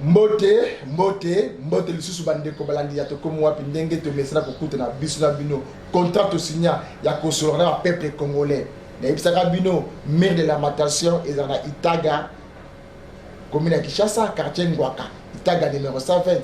mbote lisusu bandeko balandi ya tokomo wapi ndenge to mesana ko kutana biso na bino contrat to signa ya ko solona peuple congolais na ibisaka bino maire de la Matation ezana Itaga commune ya Kinshasa quartier Ngwaka Itaga numéro 120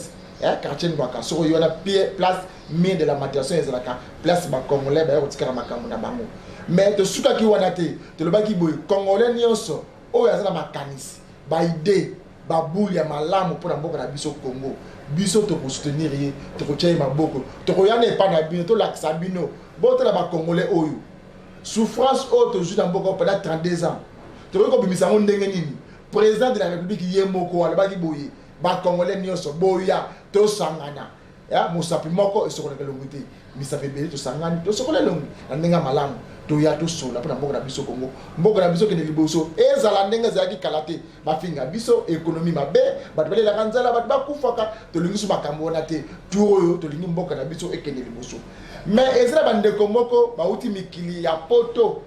quartier Ngwaka soko yona place maire de la Matation ezana place ba congolais ba yotika makambo na bango mais to suka ki wana te to lobaki boy congolais nyonso o yazana makanisi ba idée babouli ya malamu pour mboka na biso Congo biso to ko soutenir ye to ko tshema boko to ko yana epa na bino to lakisa bino bote la ba congolais oyo souffrance o to joue dans mboka pendant 32 ans to ko bimisa ngo ndenge nini président de la république ye moko wala baki boye ba congolais nyonso boya to sangana ya musapi moko esoko na longuité misapi bele to sangani to soko le longu na ndenge malamu to ya to sola pour mboka na biso Congo mboka na biso ke ne liboso ezala ndenge zaki kalate bafinga biso économie mabe bato bale la kanzala bato bakufaka to lingisu makambo na te tuoyo to lingi mboka na biso ekene liboso mais ezala bandeko moko bauti mikili ya poto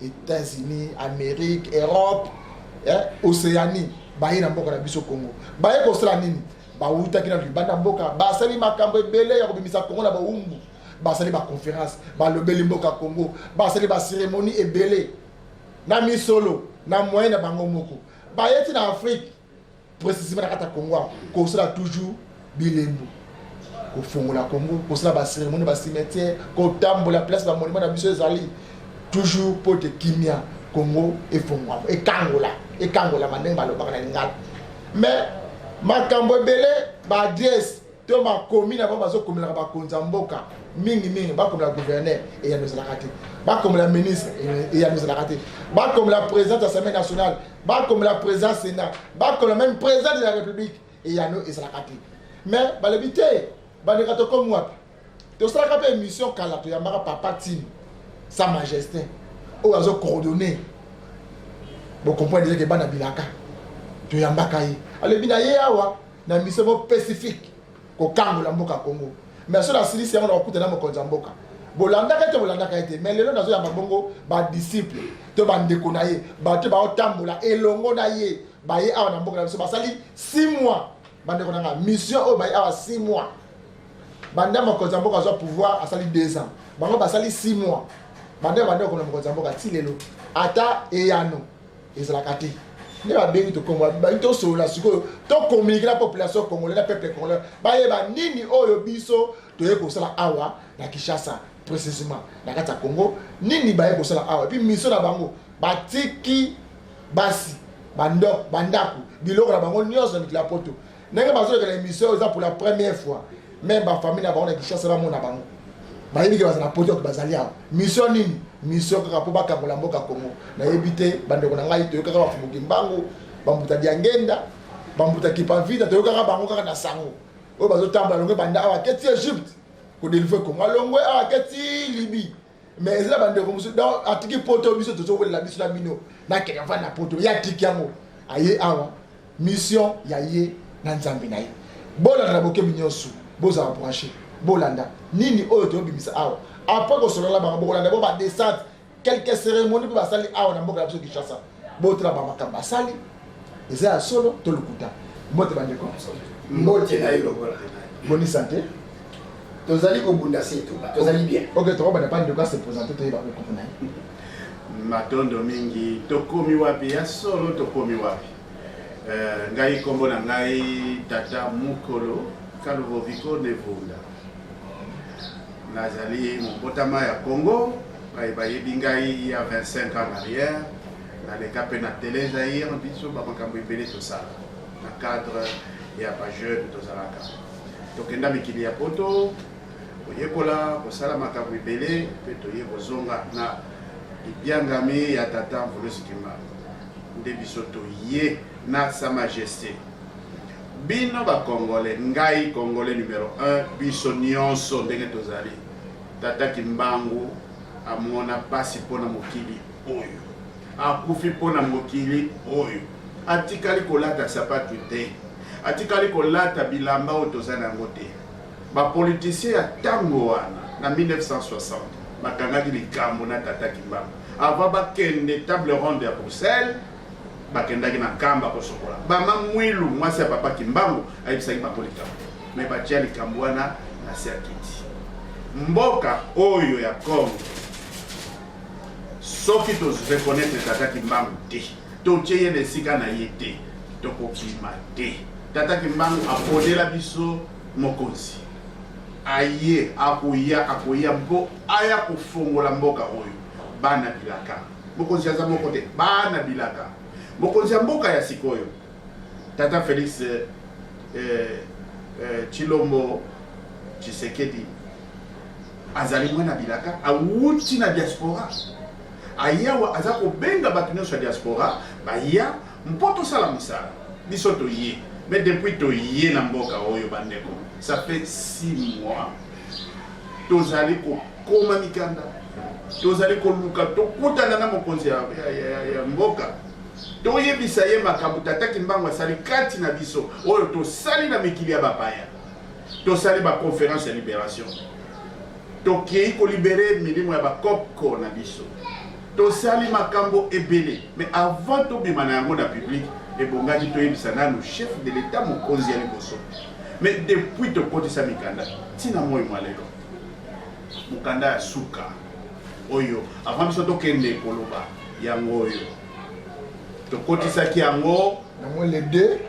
États-Unis Amérique Europe Océanie baye na mboka na biso Congo baye ko sala nini bauta kina libanda mboka basali makambo ebele ya kobimisa Congo na baumbu basali ba conférence ba lobeli mboka Congo basali ba cérémonie ebele na misolo na moyen na bango moko ba yeti na Afrique précisément na kata Congo ko sala toujours bilembu ko fongola Congo ko sala ba cérémonie ba cimetière ko tambola place ba monument na biso ezali toujours pour te kimia Congo et fongwa et kangola mandeng ba lobaka na ngala mais makambo ebele ba adresse to ma commune ba bazo komela ba konza mboka mingi ba comme la gouverneur et ya nous la raté ba comme la ministre et ya nous la raté ba comme la présidente de l'Assemblée nationale ba comme la présidente Sénat ba comme le même président de la République et ya nous la raté mais ba lebité ba ne rato comme moi to sala ka pe émission kala to ya mara papa Tim sa majesté o azo coordonner bon comprendre déjà que bana bilaka to ya mbaka yi ale bina ye awa na mission spécifique ko kangola mboka Congo mais sur la Syrie on a écouté na mokonza mboka bolanda ka ete mais lelo nazo ya mabongo ba disciple to ba ndeko na ye ba te ba otambola elongo na ye ba ye awa na mboka na biso basali 6 mois ba ndeko na mission o ba ye awa 6 mois banda mokonza mboka zo pouvoir asali 2 ans bango basali 6 mois banda ko na mokonza mboka ti lelo ata eyano ezala kati ne ba bengi to komwa ba to so la siko to communiquer la population congolaise la peuple congolais ba yeba nini oyo biso to yeko sala awa na Kinshasa précisément na kata Congo nini ba yeko sala awa puis mission na bango batiki basi bandako biloko na bango nyonso na poto nenge bazo que la mission est pour la première fois même ba famille na bango na Kinshasa ba mona bango ba yebi ke bazana poto ko bazali awa mission nini mission kaka po bakambola mboka Congo na yebite bandeko na ngai to kaka bafumuki mbango bambuta diangenda bambuta kipavita to kaka bango kaka na sango o bazo tamba longo banda awa keti Egypte ko délivrer Congo longo awa keti Libye mais ezela bandeko musu donc atiki poto biso to zo la biso na bino na kenya va na poto ya tiki yango aye awa mission ya ye na nzambe na ye bola na boke minyosu boza brancher bolanda nini oyo to bimisa awa après que cela ba bolanda bo ba descente quelques cérémonies pour basali awa na mboka ya biso Kinshasa botela ba makamba sali eza solo to lukuta mbote bandeko mbote na yo bola bonne santé tozali ko bunda setu tozali bien OK to ba pas de quoi se présenter to ba ko kuna matondo mingi tokomi wapi ya solo tokomi wapi ngai kombo na ngai tata mukolo Kalovoviko Nevunda nazali mobotama ya Congo bayebi ngai il y a 25 ans en arrière na leka pe na télé Zaïre biso ba makambo ebele tosala na cadre ya ba jeune tozalaka tokenda mikili ya poto oyekola kosala makambo ebele pe toye kozonga na libiangami ya tata Mvolosi Kimba nde biso toye na sa majesté bino ba congolais ngai congolais numéro 1 biso nyonso ndenge tozali tata Kimbangu amona pasi pona mokili oyo akufi pona mokili oyo atikali kolata sapatu te atikali kolata bilamba oyo tozali yango te bapolitisien ya ntango wana na 1960 bakangaki likambo na tata Kimbangu avant bakende table ronde ya Bruxelles bakendaki na kamba kosokola bama mwilu mwasi ya papa Kimbangu ayebisaki bango likambo me batia likambo wana na se ya kiti mboka oyo ya Congo soki toreconnaître tata Kimbangu te totie ye lesika na ye te tokokima te tata Kimbangu apodela biso mokonzi aye akoya mpo aya kofongola mboka oyo bana bilaka mokonzi aza moko te bana bilaka mokonzi ya mboka ya sikoyo tata Félix Tshilombo Tshisekedi azali mwana bilaka awuti na diaspora ayawa aza kobenga bato nyonso ya diaspora baya mpo tosala mosala biso toye mais depuis toye na mboka oyo bandeko ça fait 6 mois tozali kokoma mikanda tozali koluka tokutana na mokonzi ya mboka toyebisa ye makambo tata Kimbangu asali kati na biso oyo tosali na mikili ya bapaya tosali baconférence ya libération tokei kolibere milimo ya bakopko na biso tosali makambo ebele mais avant tobima na yango na public ebongaki toyebisa nanu chef de l'état mokonzi ya liboso mais depuis tokotisa mikanda ntina moi mwalelo mokanda ya suka oyo avant biso tokende koloba yango oyo tokotisaki yango nango les deux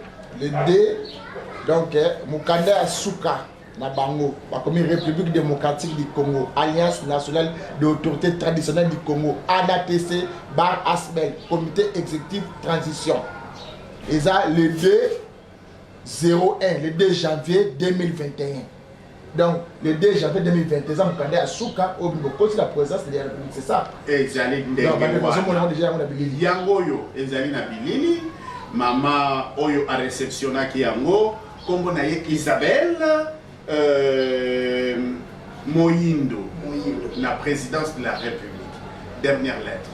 donc mokanda ya suka na bango bakomi République démocratique du Congo Alliance nationale de autorité traditionnelle du Congo ANATC Bar Asbel comité exécutif transition et ça le 2 janvier 2021 donc le 2 janvier 2021 ça mokanda ya suka au Bokoti la présence de la République c'est ça ezali ndenge yango oyo ezali na bilili mama oyo a réceptionnaki yango kombo na ye Isabelle Moyindo na présidence de la République dernière lettre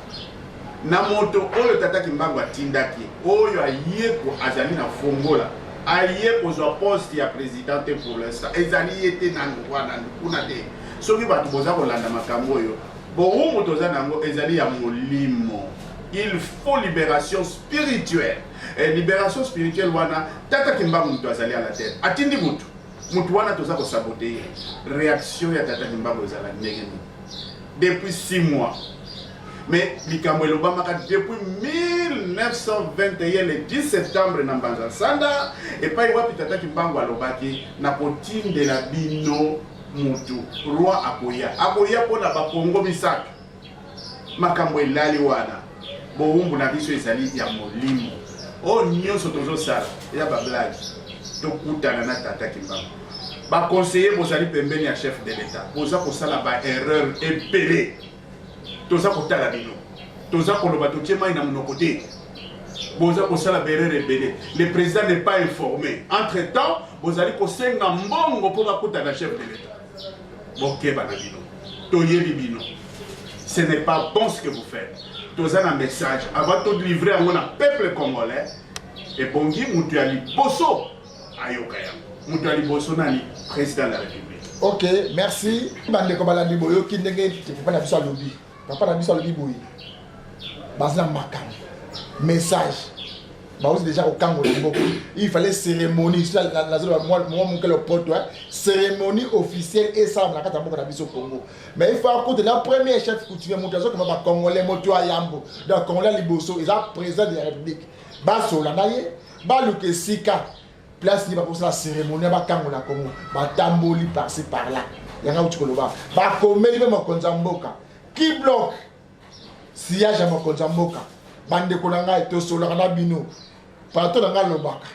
na moto oyo tata Kimbangu atindaki oyo ayeko azali na fongola aye kozwa poste ya présidente pour l'instant ezali yete na ngwana kuna te soki bato boza kolanda makambo oyo borumu toza nango ezali ya molimo il faut libération spirituelle et libération spirituelle wana tata Kimbangu mutu azali à la tête atindi mutu wana toza kosabote réaction ya tata Kimbangu ezala ndenge nini depuis 6 mois mais likambo elobamaka depuis 1921 le 10 septembre na Mbanza Sanda epai wapi tata Kimbangu alobaki na kotindela bino mutu roi akoya mpona bakongo misato makambo elali wana bowumbu na biso ezali ya molimo oyo nyonso tozosala eza bablage tokutana na tata Kimbangu baconseiller bozali pembeni ya chef de l'état boza kosala baerreur epele toza kotala bino toza koloba totie mai na monoko te boza kosala baerreur ebele le président n'est pas informé entre temps bozali kosenga mbongo mpo bakutana chef de l'état bokeba na bino toyebi bino ce n'est pas bon ce que vous faites toza na message avant de livrer yango na peuple congolais ebongi mutu ya liboso ayoka yango mutu ya liboso nani président de la République. Ok, merci bandeko balandi boyo ki ndenge papa na biso alobi papa na biso alobi boyi bazla makambo message aussi déjà au Congo il fallait cérémonie la zone moi mon le porte cérémonie officielle et ça na kata mboka na biso Congo mais il faut écouter la première chef coutumier montazo comme ba congolais moto ayambo donc congolais liboso ils a président de la République baso la naye ba luke sika place ni ba pour la cérémonie ba Congo na Congo ba tamboli par-ci par-là yanga utikoloba ba komeli be mokonza mboka qui bloque sillage ya mokonza mboka bande kolanga eto solo kana bino pato na ngalobaka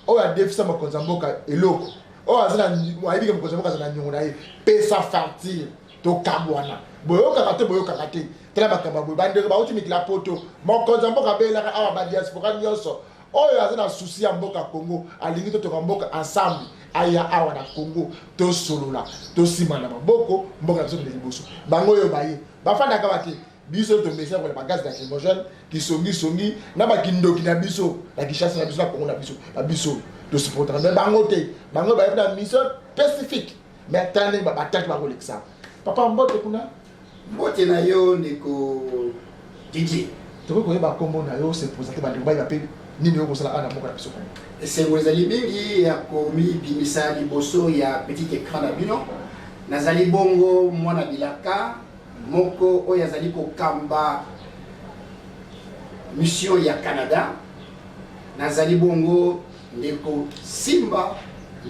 o ya defisa mokonza mboka eloko o azana waibike mokonza mboka zana nyongo na ye pesa facture to kabwana boyoka kate tela bakamba boy bande ba uti mikila poto mokonza mboka bela awa ba diaspora nyoso o ya azana souci ya mboka Congo alingi to toka mboka ensemble aya awa na Congo to solola to simana maboko mboka biso de liboso bango yo baye bafanda kabate biso to message pour les bagages lacrymogènes qui songi na ba kindoki na biso la kichasa na biso na Congo na biso to supporter mais bango ba na mission spécifique mais tane ba attaque bango l'exa papa mbote kuna mbote na yo ndeko DJ tu peux ba kombo na yo se présenter ba ndeko ba pe nini yo kosala ana moko na biso esengo ezali mingi ya komi bimisa liboso ya petit écran na bino nazali bongo mwana bilaka moko oyo azali kokamba mission ya Canada nazali bongo ndeko Simba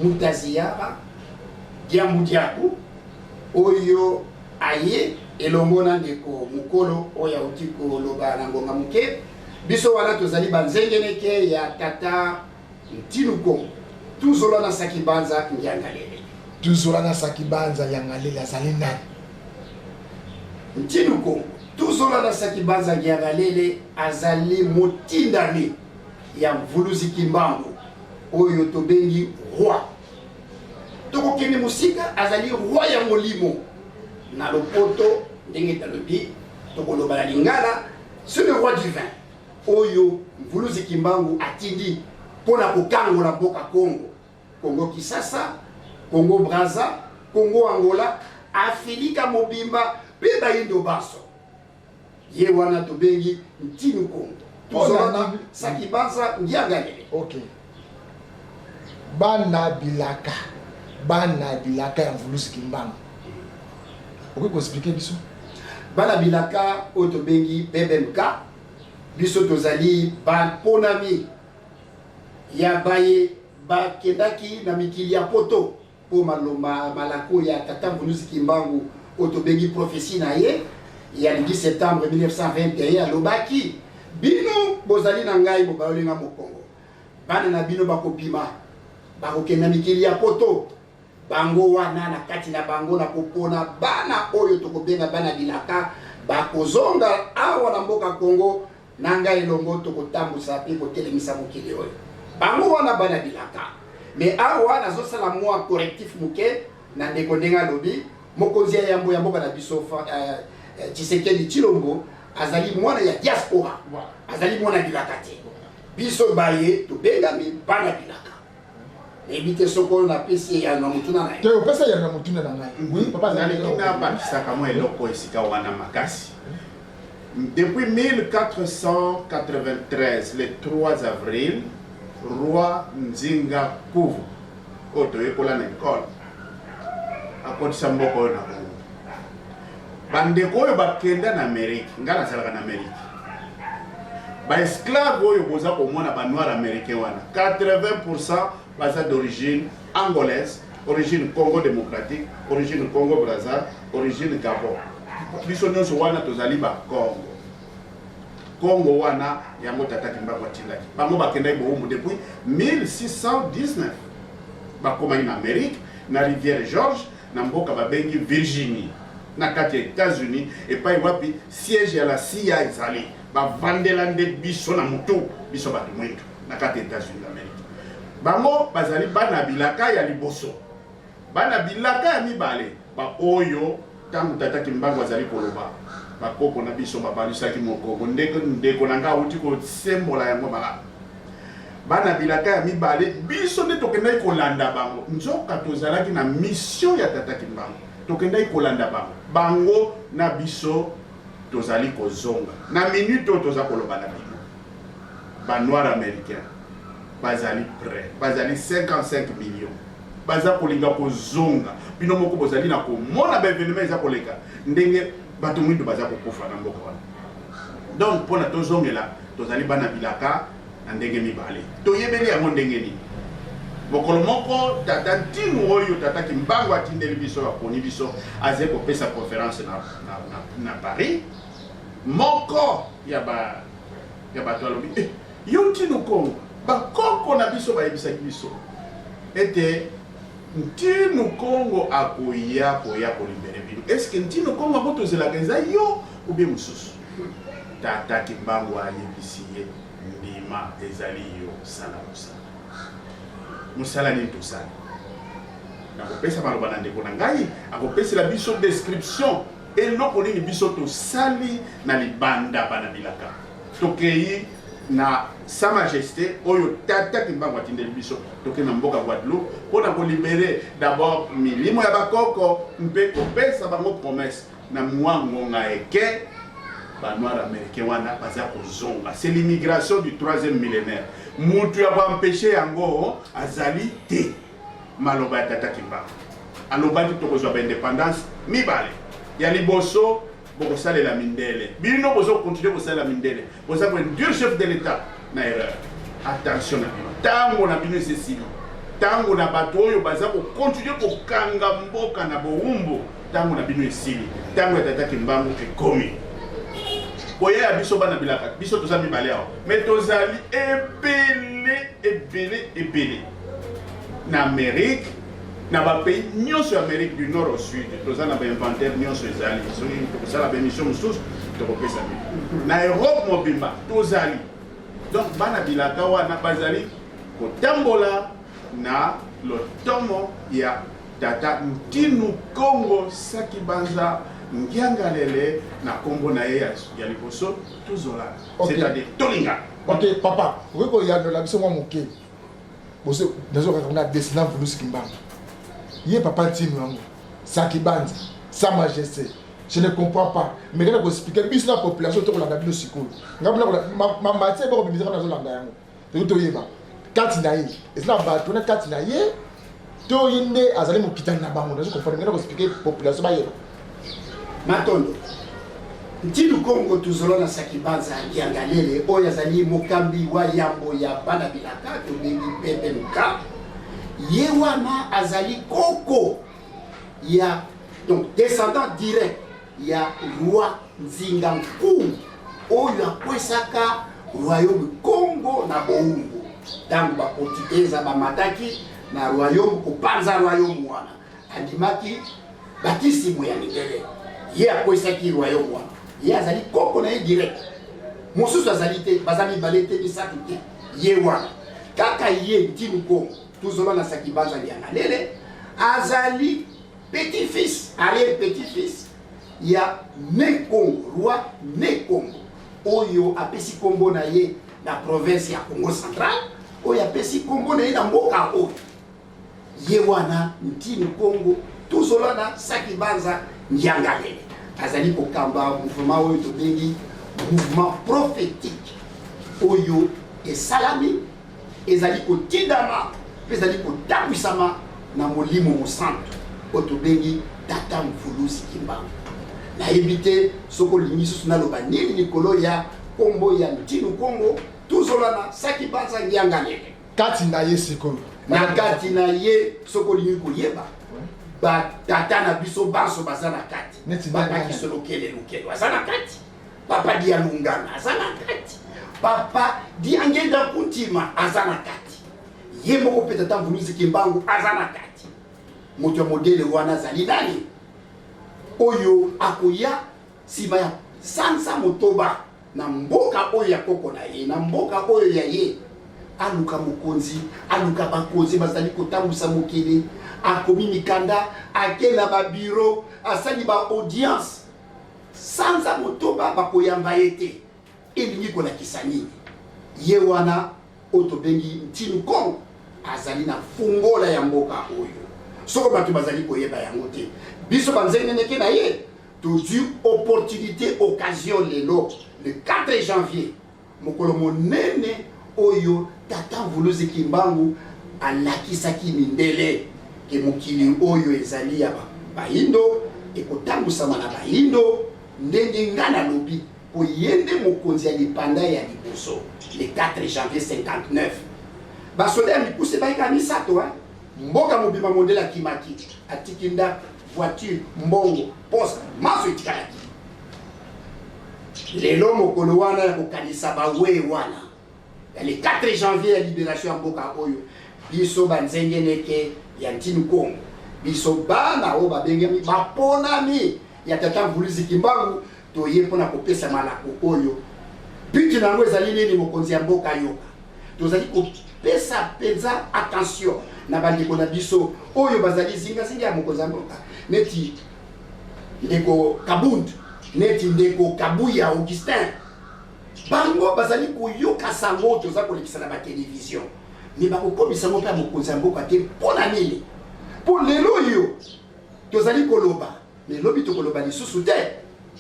Mutaziara Diamudiaku oyo aye elongo na ndeko mukolo oyo otiko loba na ngonga muke biso wana tozali banzengeneke ya tata Ntinuko tuzola na Sakibanza Nyangalele tuzola na Sakibanza Nyangalele azali nani Ntinuko tuzola na Sakibanza Nyangalele azali motindami ya Mvuluzi Kimbangu oyo tobengi roi tokokende musika azali roi ya molimo na lopoto ndenge talobi tokoloba na lingala c'est le roi divin oyo Mvuluzi Kimbangu atindi pona kokangola mboka Congo Congo Kisasa Congo Brazza Congo Angola Afrika mobimba pe bayindo baso ye wana tobengi Ntinuko tozolana Sakibanza Nyangalele. OK bana bilaka ya Mvuluzi Kimbangu okoki koexplike biso bana bilaka oyo tobengi BBMK biso tozali baponami ya baye bakendaki na mikili ya poto po maloma malako ya tata Mvuluzi Kimbangu oyo tobengi prophétie na ye ya 10 septembre 1921 alobaki bino bozali na ngai bobayolenga mokongo bana na bino bakopima bakokenda mikili ya poto bango wana na kati na bango na kopona bana oyo tokobenga bana bilaka bakozonga awa na mboka Congo na ngai elongo tokotambusa pe kotelemisa mokili oyo bango wana bana bilaka mais awa nazosala mwa correctif muke na ndeko ndenge alobi mokonzi ya yambo ya mboka na biso Tshisekedi Tshilombo azali mwana ya diaspora azali mwana bilaka te biso baye tobengami bana bilaka ebite soko na pesi ya na mutuna na te opesa ya na mutuna na ngai oui papa azali kina bakisaka mwa eloko esika wana makasi depuis 1493 le 3 avril roi Nzinga Kuvu oto yekola na ekole akotisa mboko oyo na Congo bandeko oyo bakenda na Amerike nga nazalaka na Amerike baesclave oyo boza komona banoir américain wana 80% baza d'origine angolaise, origine Congo démocratique, origine Congo Brazza, origine Gabon. Biso nyonso wana tozali ba Congo. Congo wana yango tata Kimbangu atindaki. Bango bakenda ibo depuis 1619. Bakoma na Amérique, na rivière George, na mboka babengi Virginie, na kati ya États-Unis et pa wapi siège ya la CIA ezali. Ba vandelande biso na mutu, biso ba mwetu na kati ya États-Unis d'Amérique. Bango bazali bana bilaka ya liboso. Bana bilaka ya mibale ba oyo tangu tata Kimbangu azali koloba. Bakoko na biso babalusaki moko ndeko nanga uti ko sembola yango mala. Bana bilaka ya mibale biso nde tokendai kolanda bango. Nzoka tozalaki na mission ya tata Kimbangu. Tokendai kolanda bango. Bango na biso tozali kozonga. Na minute toza koloba na bino. Ba noir américain. Bazali prêt. Bazali 55 millions. Baza kolinga kozonga. Bino moko bozali na komona ba événement eza koleka. Ndenge bato mwindo baza kokufa na mboka wana. Donc pona tozongela tozali bana bilaka na ndenge mibale. Toyebeli yango ndenge nini. Mokolo moko tata Ntinu oyo tata Kimbangu atindeli biso akoni biso aze kopesa conférence na Paris. Moko ya bato alobi yo Ntinu Kongo bakoko na biso bayebisaki biso ete Ntinu Kongo akoya kolibere bino. Est-ce que Ntinu Kongo abotozelaka eza yo ou bien mosusu? Tata Kimbangu ayebisi ye ndima ezali yo sala mosala. Mosala nini tosala? Nakopesa maloba na ndeko na ngai akopesela biso description eloko nini biso tosali na libanda bana bilaka. Tokei na Sa Majesté oyo tata Kimbangu atindeli biso toke na mboka Guadeloupe pona ko libérer d'abord milimo ya bakoko mpe kopesa bango promesse na mwango nga eke les Noirs américains, c'est l'immigration du 3e millénaire. Moutou a empêché Ango, Azali, T. Maloba Tata Kimba. Aloba dit que l'indépendance, mi bale. Yali Bosso, Bossa de la Mindele. Bino Bosso continue à la Mindele. Bossa pour deux chefs de l'État. Na erreur. Attention à Bino. Tango na Bino c'est si. Tango na Batoyo, Baza pour continuer pour Kangambo, Kanabo, Tango na Bino est si. Tango Tata Kimba est commis. Boye ya biso bana bilaka biso tozali balea mais tozali ebele na Amérique na ba pays nyonso Amérique du Nord au Sud tozali na ba inventaire nyonso ezali soki tozala ba mission mosusu tokopesa na Europe mobimba tozali donc bana bilaka wana bazali kotambola na lotomo ya tata Ntinu Congo Sakibanza Ngiangalele na kombo na ye ya liboso tuzola c'est-à-dire tolinga. Ok papa, vous voyez qu'il y a la mission moké. Parce que dans on a descendant pour nous Kimbangu. Yé papa Ntinu Congo Sakibanza, sa majesté. Je ne comprends pas. Mais quand on explique bis la population to la bino sikolo. Ngabula ma matière ba ko bimisa na zo landa yango. To yeba. Katina yi. Esla ba to na katina yi. To yinde azali mo kitani na bango. Je comprends ngana ko expliquer population ba yeba. Matondo Ntinu Congo tuzolo na Sakibanza Ngiangalele oyo azali mokambi wa yambo ya bana bilaka to bengi PPMK ye wana azali koko ya donc descendant direct ya roi Nzinga Nkungu oyo akwesaka royaume Congo na Boumbu tangu ba Portugais bamataki na royaume kopanza royaume wana andimaki batisi moya Mindele ye akwesaki royaume wana ye azali koko na ye direct mosusu azali te bazali balete bisatu te ye wana kaka ye Ntinu Congo tuzolo na Sakibanza Ngiangalele azali petit-fils arrière petit-fils ya Nekongo roi Nekongo oyo apesi kombo na ye na province ya Congo central oyo apesi kombo na ye na mboka oyo ye wana Ntinu Congo tuzolo na Sakibanza Ngiangalele azali kokamba mouvement oyo tobengi mouvement prophétique oyo esalami ezali kotindama mpe ezali kotambwisama na molimo mosantu oyo tobengi tata Mvuluzi Kimbangu. Nayebi te soki olingi susu naloba nini likolo ya kombo ya Ntinu Congo tuzolo na Sakibanza Ngiangalele kati na ye sikoyo na kati na ye soki olingi koyeba batata na biso banso baza na kati papa Kisolokele Lukelo aza na kati papa Dia Lungana aza na kati papa Dia Ngenda Kuntima aza na kati ye moko mpe tata Mvuluzi Kimbangu aza na kati moto ya modele wana azali nani oyo akoya nsima ya sansa motoba na mboka oyo ya koko na ye na mboka oyo ya ye aluka mokonzi aluka bakonzi bazali kotambusa mokili akomi mikanda akela ba bureau asali ba audience sansa motoba bakoyamba ye te elingi kolakisa nini ye wana oyo tobengi Ntinu Congo azali na fungola ya mboka oyo soko bato bazali koyeba yango te biso banzengeneke na ye tozwi opportunité occasion lelo le 4 janvier mokolo monene oyo tata Mvuluzi Kimbangu alakisaki mindele ke mokili oyo ezali ya bayindo ekotambusama na bayindo ndenge nga nalobi po yende mokonzi ya lipanda ya liboso le 4 janvier 59 basoda ya mikuse bayika misato mboka mobima mondele akimaki atiki ndako voiture mbongo poste maso etikalaki lelo mokolo wana ya kokanisa bawe wana ya le 4 janvier ya libération ya mboka oyo biso banzengeneke ya Ntinu Congo biso bana oyo babengami baponami ya tata Mvuluzi Kimbangu toye mpona kopesa malako oyo biti nango ezali nini mokonzi ya mboka yoka tozali kopesa mpenza attention na bandeko na biso oyo bazali zingazinga ya mokonzi ya mboka neti ndeko Kabund neti ndeko Kabuya Augustin bango bazali koyoka sango toza kolekisa na batelevizio me bakokomisa ngo mpe ya mokonzi ya mboka te mpona nini mpo lelo oyo tozali koloba me lobi tokoloba lisusu te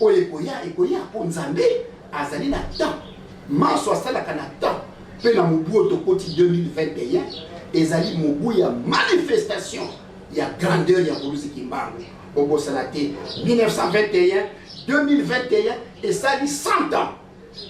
oyo ekoya po nzambe azali na temps maso asalaka na temps mpe na mobu oyo tokoti 2021 ezali mobu ya manifestation ya grandeur ya Buluzi Kimbangu obosala te 1921 2021 esali 100 ans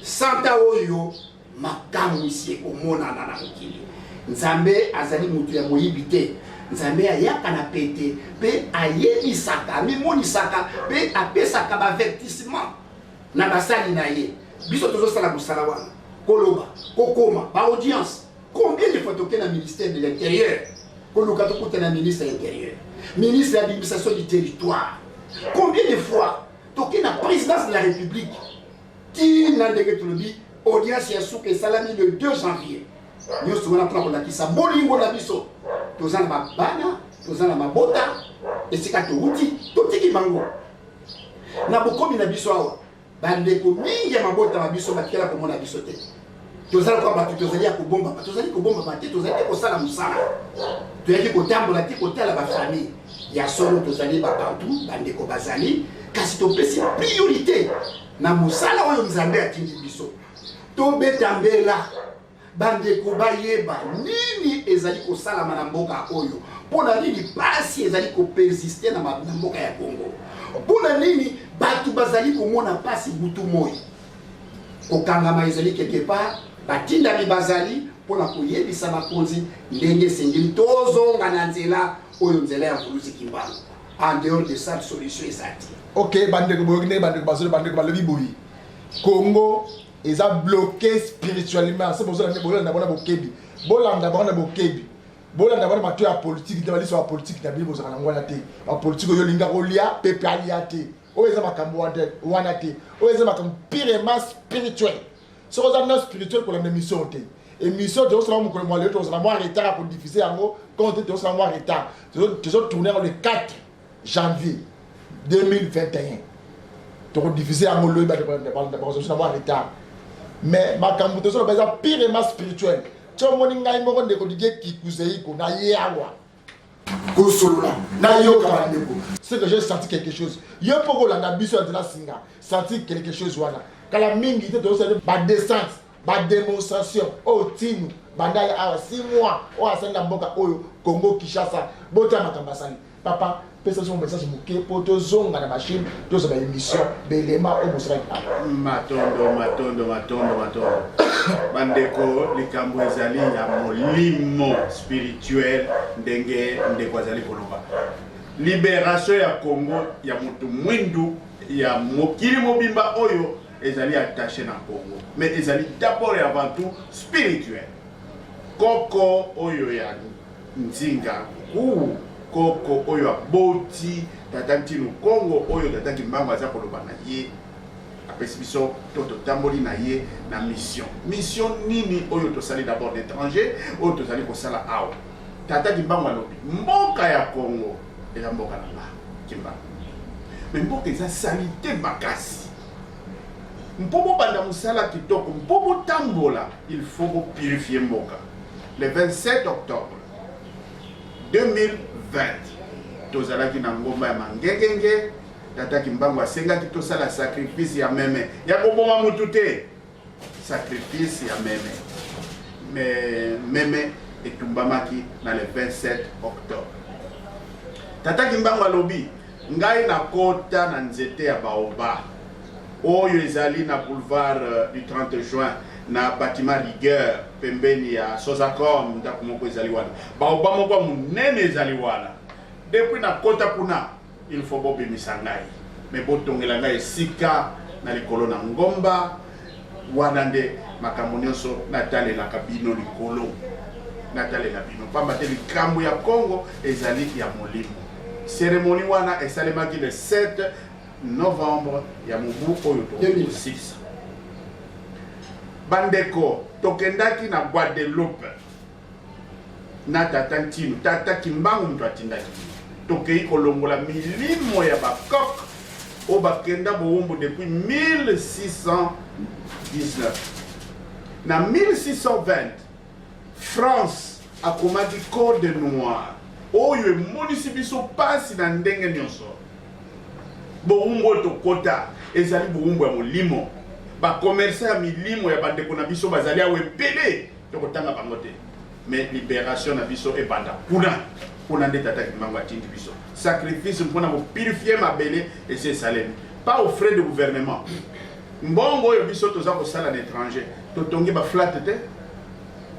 100 ans oyo makambo isi ekomonana na mokili nzambe azali mutu ya moyibi te nzambe ayaka na pete mpe ayebisaka amimonisaka mpe apesaka bavertissement na basali na ye biso tozosala mosala wana koloba kokoma baaudience combien de fois toke na ministère de l'intérieur koluka tokuta na ministre de l'intérieur ministre de l'administration du territoire combien de fois toke na présidence de la république tina ndenge tolobi audience ya suka esalami le 2 janvier nyonso wana mpona kolakisa bolingo na biso toza na mabana toza na mabota esika touti totiki bango na bokomi na biso awa bandeko mingi ya mabota na biso bakela komona biso te tozali kwa bato tozali ya kobomba ba tozali kobomba ba te tozali kosala mosala toyaki kotambola te kotala bafamille ya solo tozali babantu bandeko bazali kasi topesi priorité na mosala oyo nzambe atindi biso tobeta mbela bandeko bayeba nini ezali kosalama na mboka oyo mpona nini pasi ezali kopersiste na mboka ya Congo mpona nini bato bazali komona pasi butu moi kokangama ezali quelque part batindami bazali mpona koyebisa bakonzi ndenge esengeli tozonga na nzela oyo nzela ya Buluzi Kimbangu en dehors de ça solution ezati ok bandeko boyokine bandeko bazoli bandeko balobi boyi Congo eza bloqué spirituellement c'est pour ça que bolanda bona bokebi bolanda bona bokebi bolanda bona matu ya politique de baliso ya politique na bibo zaka ngwana te ba politique yo linga kolia pepe alia te o eza makambo wana te o eza makambo purement spirituel so oza na spirituel pour la mission te émission de osala mo ko mo le to osala mo retard pour diffuser yango quand te osala mo retard tu tourner le 4 janvier 2021 to diffuser yango lo ba de osala mo retard mais makambo to osala ba purement spirituel to moni ngai mo ndeko dige kikuzei ko na yawa kosolola na yoka bandeko c'est que j'ai senti quelque chose yo poko la biso de la singa senti quelque chose wana kala mingi te to osala ba descente ba démonstration o tinu bandai awa 6 mois o asanga mboka oyo Congo Kinshasa bota makambasani papa pesa son message muke poto zonga na machine to sa ba émission belema o mosra matondo bandeko likambo ezali ya molimo spirituel ndenge ndeko azali koloba libération ya Congo ya mutu mwindu ya mokili mobimba oyo ezali attaché na Congo mais ezali d'abord et avant tout spirituel koko oyo ya nzinga koko oyo aboti tata ntinu Congo oyo tata Kimbangu aza koloba na ye apesi biso to tamboli na ye na mission nini oyo tosali d'abord d'étranger oyo tozali kosala awa tata Kimbangu alobi mboka ya Congo eza mboka na ba Kimbangu mais mboka eza salite makasi mpo banda musala kitoko mpo tambola il faut purifier mboka le 27 octobre 2020 tozalaki na ngomba ya mangengenge tata Kimbangu asengaki tosala sacrifice ya meme ya koboma mutu te sacrifice ya meme etumbamaki na le 27 octobre tata Kimbangu alobi ngai na kota na nzete ya baoba oyo ezali na boulevard du 30 juin na bâtiment Rigueur pembeni ya Sosacom ndako moko ezali wana baoba moko munene ezali wana depuis na kota kuna il faut bobimisa ngai mais botongela ngai esika na likolo na ngomba wana nde makambo nyonso natalelaka bino likolo natalela bino pamba te likambo ya Congo ezali ya molimo cérémonie wana esalemaki le 7 novembre ya mobu oyo 2006 bandeko tokendaki na Guadeloupe na tata ntinu tata Kimbangu mtu atindaki tokei kolongola milimo ya bakok o bakenda bowumbu depuis 1619 na 1620 France akomaki code noir oyo emonisi biso pasi na ndenge nyonso boumbo to kota ezali boumbo ya molimo ba commerçant ya milimo ya bande kona biso bazali awe pele to kotanga bango te mais libération na biso e banda kuna ndeta ta kimbango atindi biso sacrifice mpona ko purifier mabele et c'est salé pas aux frais de gouvernement mbongo yo biso toza ko sala na étranger to tongi ba flat te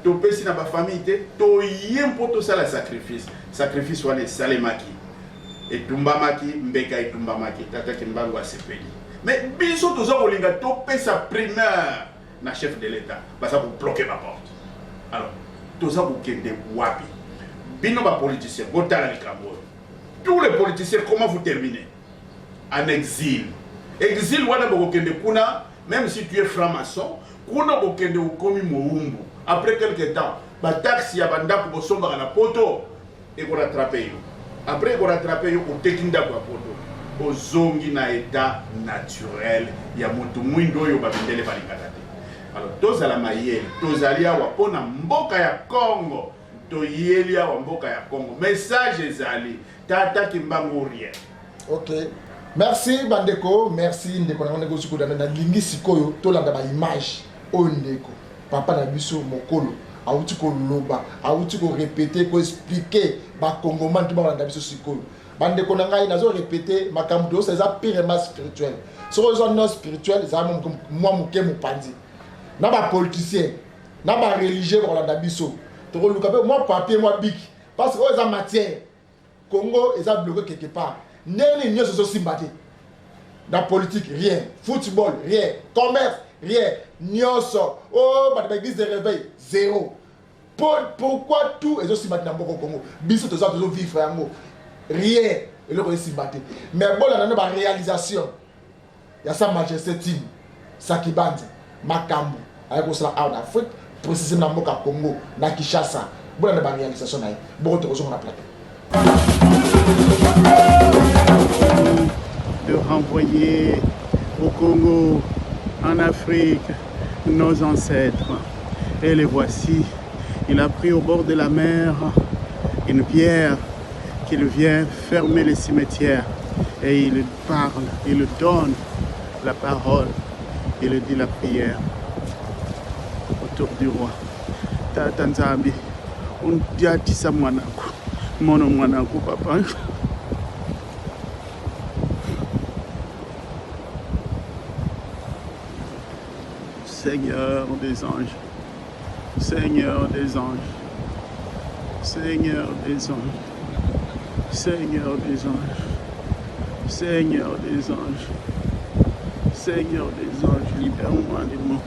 to pesi na ba famille te to yempo to sala sacrifice wana salemaki etumbamaki mbeka etumbamaki tata kimbango asepeli mais biso toza kolinga to pesa primaire na chef de l'état basa ko bloquer ma porte alors toza ko kende wapi bino ba politicien botala likambo tous les politiciens comment vous terminez en exil wana boko kende kuna même si tu es franc-maçon kuna boko kende ukomi moumbu après quelque temps ba taxi ya bandako bosomba na poto et ko rattraper yo après ko rattraper yo ko tekinda kwa poto ozongi na état naturel ya moto mwindo yo babindele balingana te alors tozala mayele tozali awa pona mboka ya Congo toyeli awa mboka ya Congo message ezali tata kimbango rien. OK, merci bandeko, merci ndeko na ndeko siko na lingi sikoyo tolanda ba image o ndeko papa na biso mokolo auti ko loba auti ko répéter ko expliquer ba congomans to ba landa biso sikoyo bandeko na ngai nazo répéter makambo c'est ça purement spirituel so zo non spirituel za moi moke mopandi na ba politicien na ba religieux ba landa biso to ko luka moi papier moi big parce que za matière Congo est bloqué quelque part. N'est ni so simbati. Dans politique rien, football rien, commerce rien, nyoso. Oh, bah l'église de réveil zéro. Pourquoi tout est aussi maintenant au Congo? Biso tous autres vivre yango. Rien et le simbati. Mais bon là dans la réalisation. Il y a sa majesté team, Sakibandi, Makambu, avec cela en Afrique, précisément au Congo, na Kinshasa. Bon là dans la réalisation là. Bon retour sur la plateau. De renvoyer au Congo, en Afrique, nos ancêtres. Et les voici. Il a pris au bord de la mer une pierre qu'il vient fermer les cimetières. Et il parle, il donne la parole, il dit la prière autour du roi. Tata Nzambi, on dit à Tissa Mwanako. Mon papa. Seigneur des anges, Seigneur des anges, Seigneur des anges, Seigneur des anges, Seigneur des anges, Seigneur des anges, libère-moi des mots.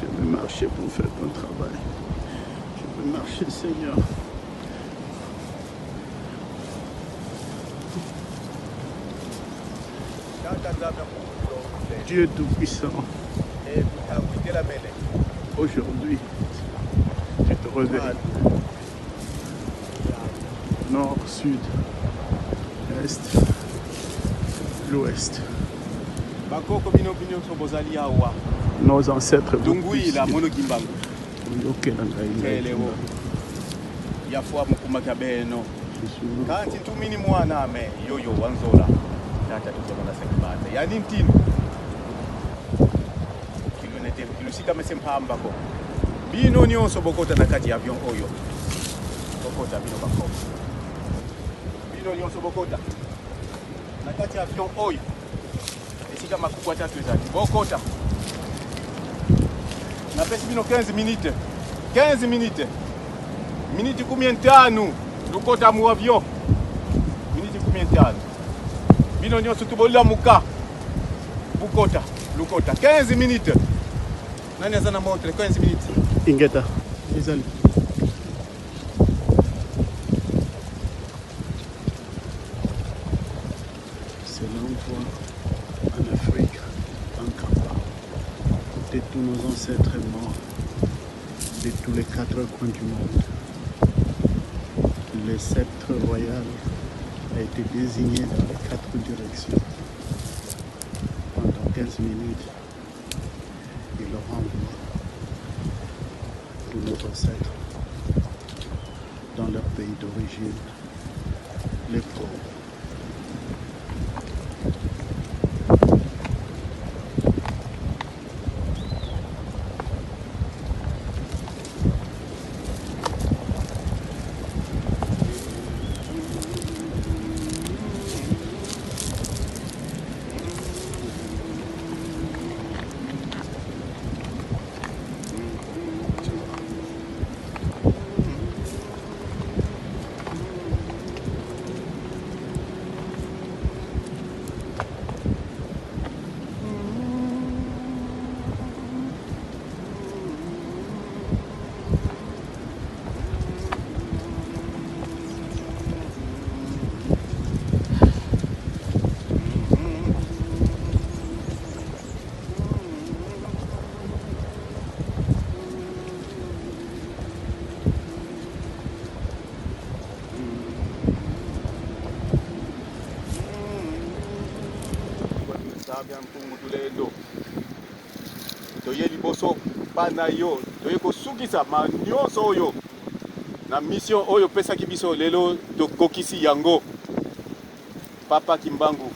Je veux marcher pour faire ton travail. Je veux marcher, Seigneur. Dieu Tout-Puissant, aujourd'hui, tu te réveilles. Nord, sud, est, l'ouest. Nos ancêtres vous puissent. Kanti tumini mwana ame yoyo wanzola tata tuzona sekibate yani ntino kilonete kilusika mesempamba ko bino nyonso bokota nakati ya avion oyo bokota bino bako bino nyonso bokota nakati ya avion oyo esika makubwa tatu ezali bokota na pesi bino 15 minutes minute 15 lukota mu avion minute 15 bino nyonso tubolila muka bukota lukota 15 minutes nani azana montre 15 minutes ingeta izali c'est l'envoi en Afrique en Kapa de tous nos ancêtres morts de tous les 4 coins du monde. Le sceptre royal a été désigné dans les 4 directions. Pendant 15 minutes, il renvoie tous nos ancêtres dans leur pays d'origine, les pauvres. sabya mpungu tulendo toye liboso bana yo toye kosukisa manyonso oyo na mission oyo pesaki biso lelo tokokisi yango. Papa Kimbangu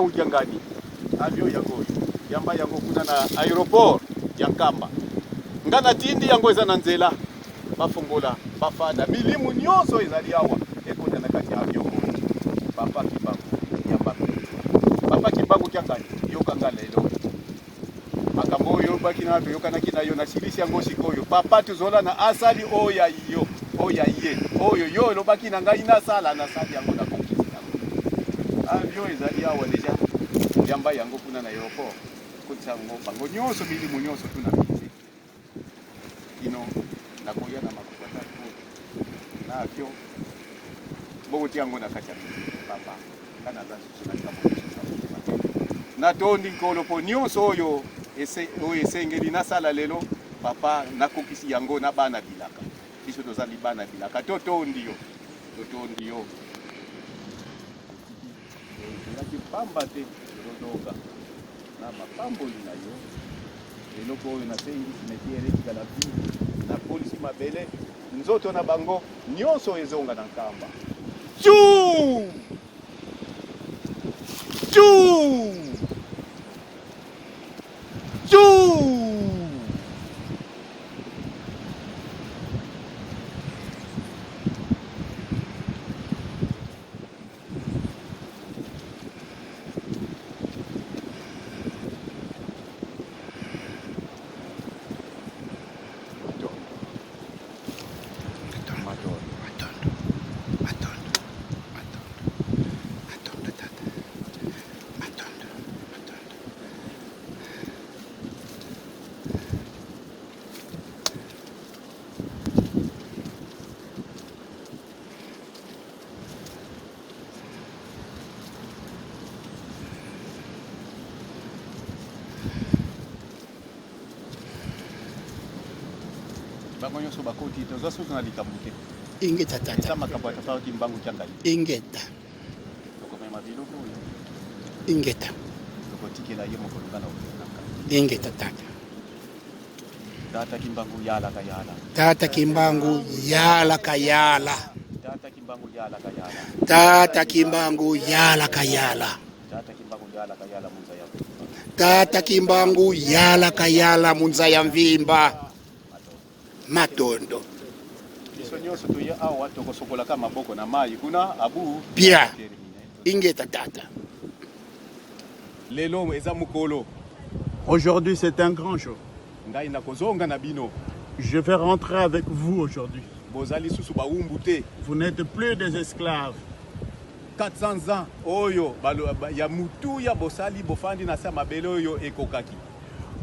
Kiangani avion yango oyo yamba yango kuna na aéroport ya Nkamba ngana tindi yango eza na nzela bafongola bafana milimu nyonso ezali awa ekonda na kati ya avion oyo. Papa Kimbangu Kiangani yokanga lelo makambo oyo bakina toyokanaki na yo na silisi yango sikoyo. Papa tuzola na asali oya yo oya ye oyo yo lobaki na ngai nasala yango na kokisi yango avion ezali awa deja yamba yango kuna na aéroport kotsa ngo bango nyonso milimu nyonso tuna bize ino nakoya na makopata na avion bokoti yango na kati ya papa kana za na tondi nkolo po nyonso oyo esengeli nasala lelo papa nakokisi yango na bana bilaka biso tozali bana bilaka totondi yo yaki pamba te rodoka na mapamboli na yo eloko oyo nasengi simetiere etikala vide na polisi mabele nzoto na bango nyonso ezonga na Nkamba. Chuu! Bangonyoso bakoti tozaso na likambuke. Ingeta tata. Kama kabata Papa Kimbangu Kiangani. Ingeta. Tokomema biloko oyo. Ingeta. Tokotikela ye mokolungana oyo. Ingeta tata. Tata Kimbangu yala kayala. Tata Kimbangu yala kayala. Tata Kimbangu yala kayala. Tata Kimbangu yala kayala. Tata Kimbangu yala kayala munzaya. Tata Kimbangu yala kayala munzaya mvimba. Matondo. Biso nyonso toye awa tokosokola ka maboko na mai kuna abu Pia. Ingeta tata. Lelo eza mukolo. Aujourd'hui, c'est un grand jour. Ngai na kozonga na bino. Je vais rentrer avec vous aujourd'hui. Bozali susu baumbu te. Vous n'êtes plus des esclaves. 400 ans oyo ya mutu ya bosali bofandi na sa mabele oyo ekokaki.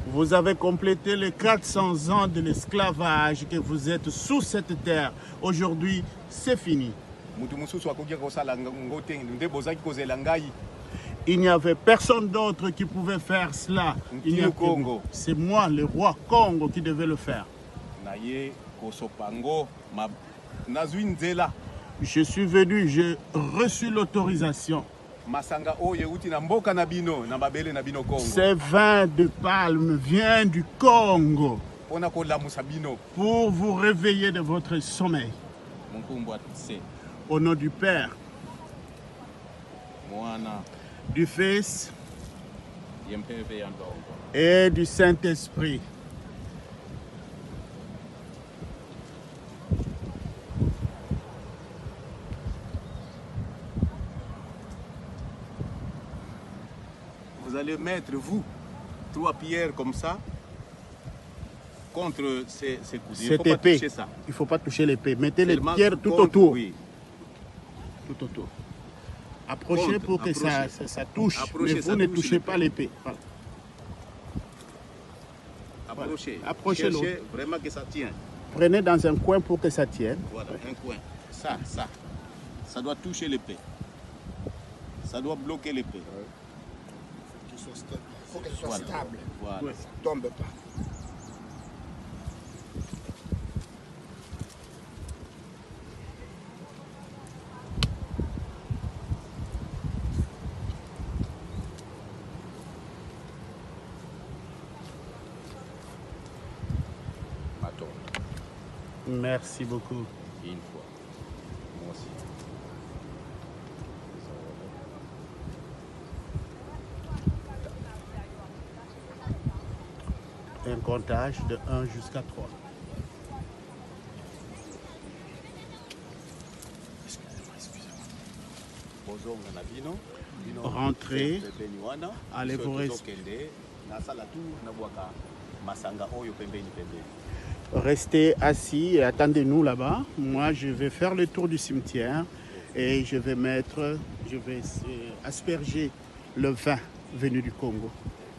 Vous avez complété les 400 ans de l'esclavage que vous êtes sous cette terre. Aujourd'hui, c'est fini. Il n'y avait personne d'autre qui pouvait faire cela. C'est moi, le roi Congo, qui devait le faire. Je suis venu, j'ai reçu l'autorisation. Ces vins de palme viennent du Congo pour vous réveiller de votre sommeil. Au nom du Père, du Fils et du Saint-Esprit. Vous allez mettre, vous, 3 pierres comme ça contre ces coups. Il ne faut pas toucher ça. Il ne faut pas toucher l'épée. Mettez les pierres tout autour. Oui. Tout autour. Approchez pour que ça touche. Mais vous ne touchez pas l'épée. Voilà. Approchez. Approchez l'autre. Cherchez vraiment que ça tienne. Prenez dans un coin pour que ça tienne. Voilà, un coin. Ça. Ça doit toucher l'épée. Ça doit bloquer l'épée. Il faut qu'elle soit stable. Voilà. Ne tombe pas. Merci beaucoup. Une fois. Moi aussi. Un comptage de 1 jusqu'à 3. Rentrez, allez vous restez assis et attendez-nous là-bas. Moi, je vais faire le tour du cimetière et je vais asperger le vin venu du Congo.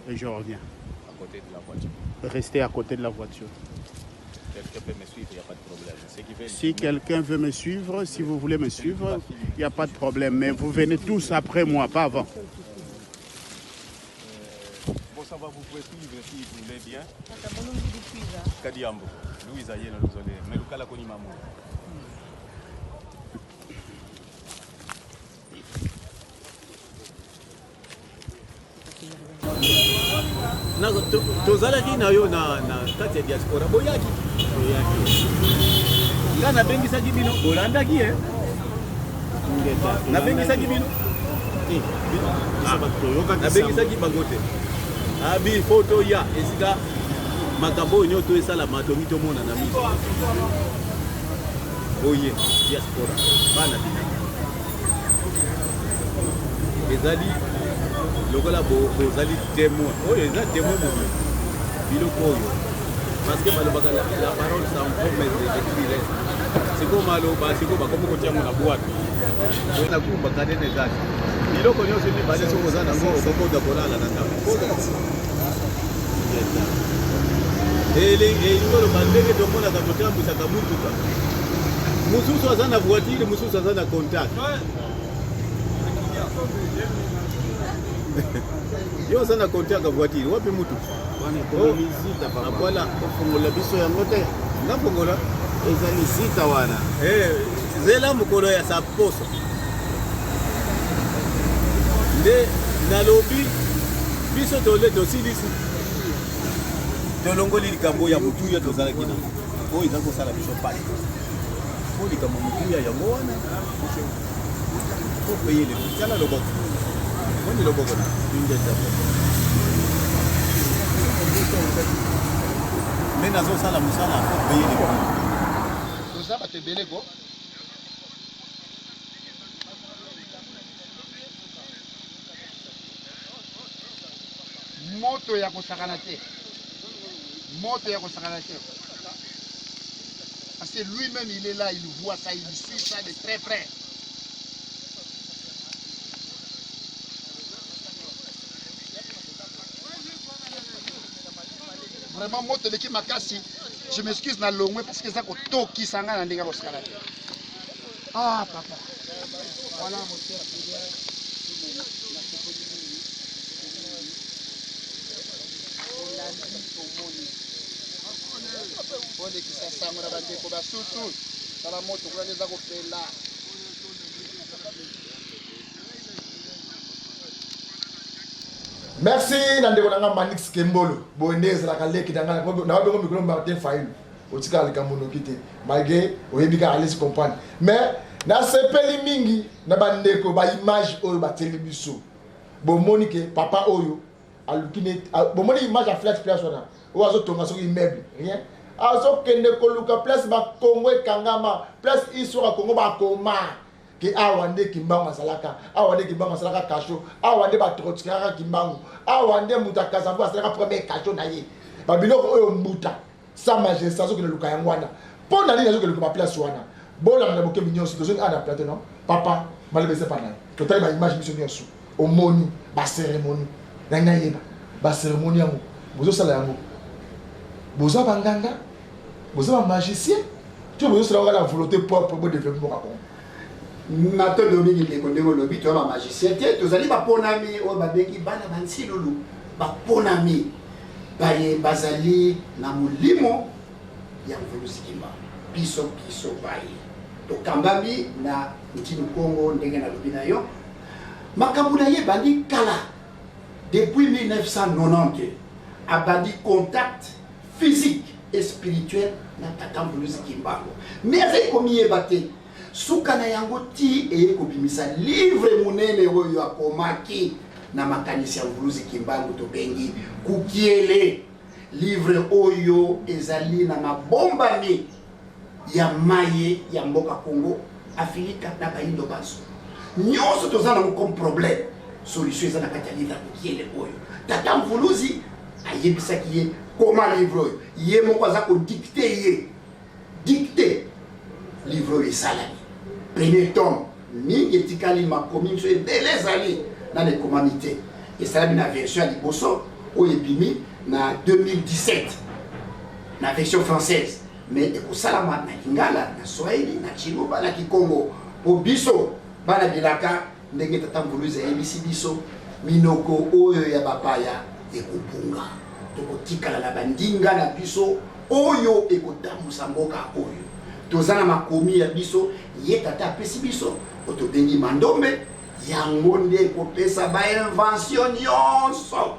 Et je reviens. À côté de la voiture. Restez à côté de la voiture. Quelqu'un peut me suivre, il n'y a pas de problème. Si quelqu'un veut me suivre, si vous voulez me suivre, il n'y a pas de problème. Mais vous venez tous après moi, pas avant. Bon, ça va, vous pouvez suivre si vous voulez bien. Kadiambo. Louis Aye na Luzole. Mais Lukala Koni Mamou. tozalaki na yo na kati ya diaspora boyaki nga nabengisaki bino bolandaki nabengisaki bino nabengisaki bango te abi foto ya esika makambo oyo nyonso esalama tongi tomona na miso boye diaspora bana bina ezali lokola bozali témoin oyo eza témoin momi biloko oyo parce que balobaka la parole sans promesse d'expérience siko maloba siko bakomi kotiango na bwate oyo nakumbaka nene ezali biloko nyonso mibale soko oza nango okokoda kolala na ndako elingi oloba ndenge tomonaka kotambwisaka mutuka mosusu aza na voiture mosusu aza na contact yo oza na contact ya voiture wapi mutuka voilà ofongola biso yango te nafongola eza lisita wana zela mokolo ya sa poso nde nalobi biso tole tosilisi tolongoli likambo ya motuya tozalaki na oyo eza kosala biso pasi po likambo motuya yango wana opeye tala loboko oni loboko na me nazosala mosala opeye toza bato ebele ko moto ya kosakana te parce que lui-même il est là, il voit ça, il suit ça de très près. Vraiment moto de qui makasi, je m'excuse na longwe parce que ça ko toki sanga na ndinga kosakana te. Ah papa. Voilà mon cher. Merci nandeko nanga Manix Kembolo boneza la kaleki nanga na bongo mikolo Martin Fayulu otika likamono kite malgré oyebika allez comprendre mais na sepeli mingi na bandeko ba image oyo ba télévision bo monike papa oyo alukine bo moni image à flat place wana o azo tonga so immeuble rien azo kende ko luka place ba Congo kangama place isura Congo ba koma ki awande kimbango salaka awande kimbango salaka kasho awande ba trotskara kimbango awande muta kazambo salaka premier kasho na ye ba biloko oyo mbuta sa majesté azo kende luka yangwana pona lini azo kende luka place wana bola na boke minyoso tozo ana plateau non papa malebese pa na totali ba image mission nyonso omoni ba cérémonie na ngayeba ba cérémonie yango bozo sala yango bozo banganga bozo ba magicien tu bozo sala la volonté propre pour développer mon nato lobi ndeko ndeko lobi to ba magicien te tozali ba ponami o ba bengi bana bansi lulu ba ponami baye bazali na mulimo ya mvulusikimba piso baye to kambami na nchini Kongo ndenge na lobi na yo makambo na ye bandi kala depuis 1990 abandi contact physique et spirituel na tata Mvuluzi Kimbangu mais azali komiyeba te suka na yango ti ekobimisa livre monene oyo akomaki na makanisi ya Mvuluzi Kimbangu tobengi Kukiele. Livre oyo ezali na mabombami ya maye ya mboka Congo Afrika na baindo baso nyonso tozana comme problème solution ezana kati ya livre ya Kukiele oyo tata Mvuluzi ayebisaki ye koma livre oyo ye moko aza kodicte ye dicte livre oyo esalami premier tome mingi etikali makomi nso ebele ezali na ekomami te esalami na version ya liboso oyo ebimi na 2017 na version française mais ekosalama na Lingala na Swahili na Chiluba na Kikongo po biso bana bilaka ndenge tata Mvuluzi ayebisi biso minoko oyo ya bapaya ekopunga tokotikala na bandinga na biso oyo ekotambusa mboka oyo tozana makomi ya biso ye tata apesi biso otobengi mandombe yango nde ekopesa bainvention nyonso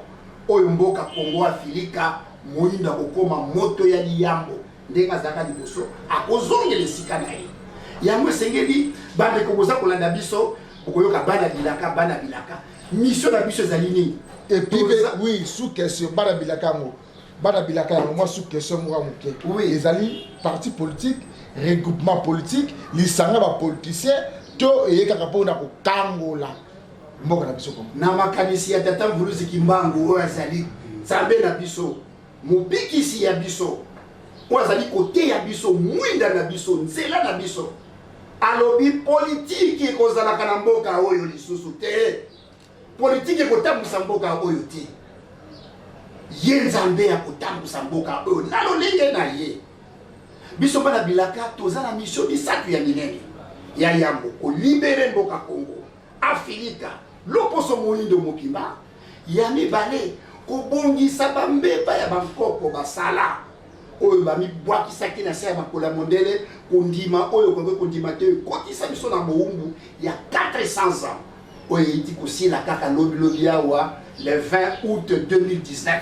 oyo mboka Kongo Afrika moyinda kokoma moto ya liyambo ndenge azalaka liboso akozongela esika na ye yango esengeli bandeko boza kolanda biso okoyoka bana bilaka mission na biso ezali nini. Et puis, oui, sous question, Bana Bilakango, moi sous question, oui, les alliés, partis politiques, regroupement politique, les sangaba politiciens, tout et kakapo na Kango là. Mboka na biso comme. Na makanisi ya tata Mvuluzi Kimbangu o azali, sambe na biso, mobikisi ya biso, o azali côté ya biso, mwinda na biso, nzela na biso. Alobi politique ekozala kana mboka oyo lisusu te. Politique ekotambusa mboka oyo te. Ye Nzambe ya kotambusa mboka oyo nalo lenge na ye. Biso bana bilaka tozala mission bisatu ya minene. Ya yambo ko libere mboka Congo, Afrika, loposo moyindo mokimba. Ya mibale ko bongisa bambeba ya bankoko basala. Oyo bami bwakisaki na se ya makola mondele kondima oyo kondima te kotisa biso na moumbu ya 400 ans. Oyiti kusila kaka lobi awa le 20 août 2019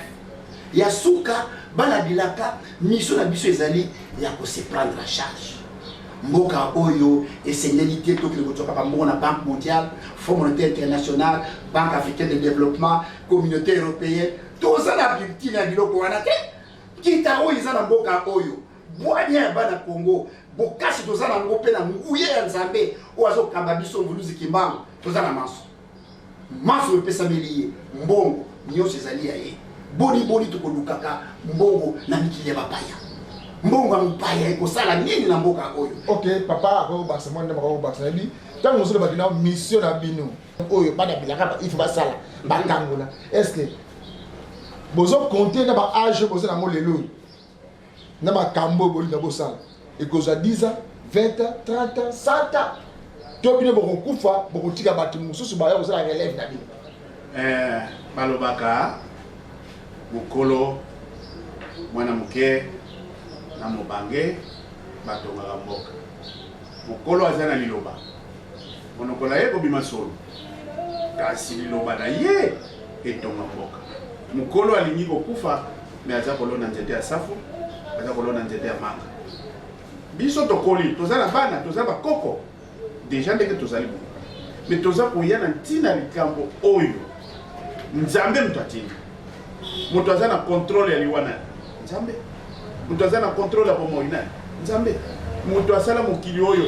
yasuka bana bilaka mission na biso ezali ya ko se prendre en charge mboka oyo esengeli te to kile kotoka ba na Banque mondiale, Fonds monétaire international, Banque africaine de développement, Communauté européenne tozala bulletin ya biloko wana te kita oyo izana mboka oyo bwanya bana Congo bokasi tozala ngo pe na nguye ya Nzambe oazo kamba biso Mvuluzi Kimbangu tozala maso pesa meliye mbongo nyose ezali ya ye boni tukolukaka mbongo na mikili ya bapaya mbongo mpaya ekosala nini na mboka oyo. Ok papa ako basa mwanda mako basa bi tango zolo bakina mission na bino oyo bana bilaka il faut basala bakangola est-ce que bozo compter na ba âge bozo na molelo na makambo boli na bosala ekozwa 10 ans 20 ans 30 ans 100 ans tobine bokokufa bokotika bato mosusu baya kozala relève na bino. Balobaka mukolo mwana muke na mobange batongaka mboka mukolo aza na liloba monoko na ye kobima solo kasi liloba na ye etonga mboka mukolo alingi kokufa me aza kolona nzete ya safu aza kolona nzete ya manga biso tokoli toza na bana toza bakoko déjà ndenge tozali bongo mais toza koya na ntina likambo oyo Nzambe mtu atinga mutu aza na contrôle ya liwana Nzambe mutu aza na contrôle ya bomoi nani Nzambe mutu asala mokili oyo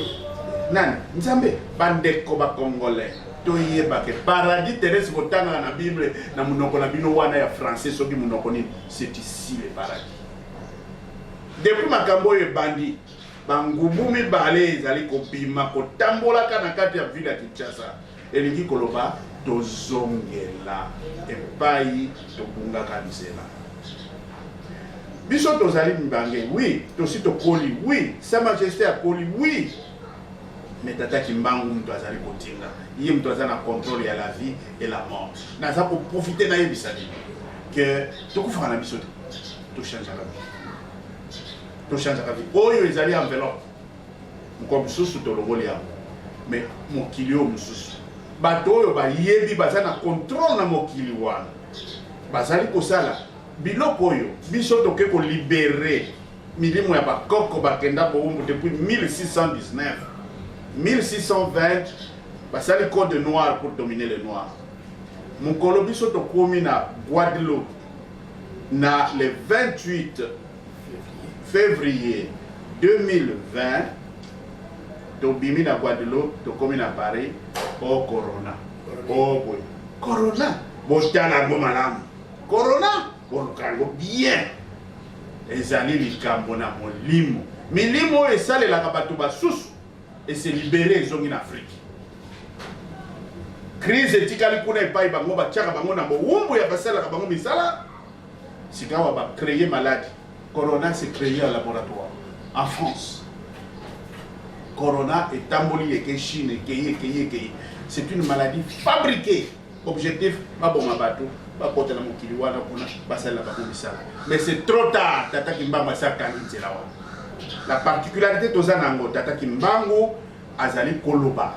nani Nzambe bandeko ba congolais toyeba ke paradis terrestre botanga na Bible na munoko na bino wana ya français soki munoko nini c'est ici le paradis depuis makambo oyo bandi bangubu mibale ezali kopima kotambolaka na kati ya ville ya Kinshasa elingi koloba tozongela epai tobungaka nzela biso tozali mbange oui tosi tokoli oui sa majesté akoli oui mais tata Kimbangu mtu azali kotinga ye mtu aza na contrôle ya la vie et la mort naza koprofite na yebisa nini ke tokufaka na biso te tochange la vie tochangeaka vie oyo ezali enveloppe moko mosusu tolongoli yango mais mokili oyo mosusu bato oyo bayebi baza na contrôle na mokili wana bazali kosala biloko oyo biso toke kolibere milimo ya bakoko bakenda boumbu depuis 1619 1620 basali code noir pour dominer les noirs. Mukolo biso tokomi na Guadeloupe na le 28 février 2020 tobimi na Guadeloupe tokomi na Paris au corona. Oh boy. Corona botala ngo malamu. Corona bolukango bien. Ezali likambo na molimo. Milimo esalelaka bato basusu et se libérer ezongi na Afrique. Crise etikali kuna epai bango batiaka bango na bowumbu ya basalaka bango misala. Sikawa ba créer maladie. Corona s'est créé en laboratoire en France. Corona est tamboli et Chine et c'est une maladie fabriquée. Objectif pas bon mabato, pas porter la mokili wana kuna basala ba misala. Mais c'est trop tard tata kimbanga sakani nzela wana. La particularité tozanango tata kimbango azali koloba.